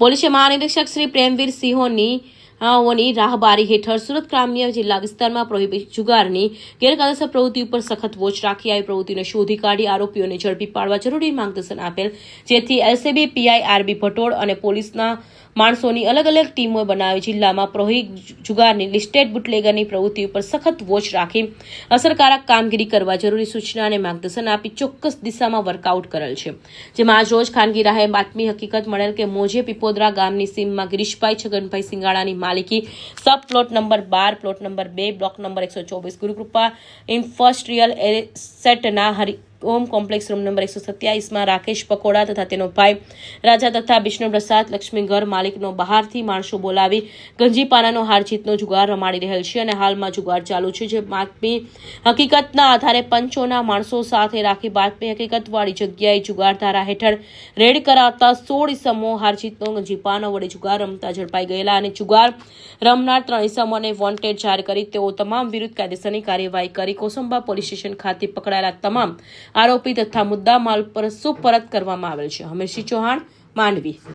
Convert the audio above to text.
પોલીસે મહાનિરીક્ષક શ્રી પ્રેમવીર સિંહોની રાહબારી હેઠળ સુરત ગ્રામ્ય જિલ્લા વિસ્તારમાં પ્રોહિબિટ જુગારની ગેરકાયદેસર પ્રવૃત્તિ ઉપર સખત વોચ રાખી આવી પ્રવૃત્તિને શોધી કાઢી આરોપીઓને ઝડપી પાડવા જરૂરી માર્ગદર્શન આપેલ, જેથી એલસીબી પીઆઈ આરબી ભટોળ અને પોલીસના માણસોની અલગ અલગ ટીમો બનાવી જિલ્લામાં પ્રોહિબિટ જુગારની લિસ્ટેડ બુટલેગરની પ્રવૃત્તિ ઉપર સખત વોચ રાખી અસરકારક કામગીરી કરવા જરૂરી સૂચના અને માર્ગદર્શન આપી ચોક્કસ દિશામાં વર્કઆઉટ કરેલ છે, જેમાં આજ રોજ ખાનગી રાહે બાતમી હકીકત મળેલ કે મોજે પીપોદરા ગામની સીમમાં ગિરીશભાઈ છગનભાઈ સિંગાળાની માલિકી sub plot number 12 plot number 2 block number 124 Gurukrupa industrial એસેટના Hariom complex room number 127 Rakesh Pakoda તથા તેનો ભાઈ રાજા તથા વિષ્ણુ પ્રસાદ લક્ષ્મીઘર માલિકનો બહારથી માણસો બોલાવી ગંજીપાનાનો હારજીતનો જુગાર રમાડી રહેલ છે અને હાલમાં જુગાર ચાલુ છે, જે બાતમી હકીકતના આધારે પંચોના માણસો સાથે રાખી બાતમી હકીકતવાળી જગ્યાએ જુગાર ધારા હેઠળ રેડ કરાવતા 16 ઇસમો હારજીતનો ગંજીપાનો વડે જુગાર રમતા ઝડપાઈ ગયેલા અને જુગાર રમનાર 3 ઇસમોને વોન્ટેડ જાહેર કરી તેઓ તમામ વિરુદ્ધ કાયદેસરની કાર્યવાહી કરી કોસંબા પોલીસ સ્ટેશન ખાતે પકડાયેલા તમામ આરોપી તથા મુદ્દા માલ પર સુપરત કરવામાં આવેલ છે. હમીરસિંહ ચૌહાણ, માંડવી.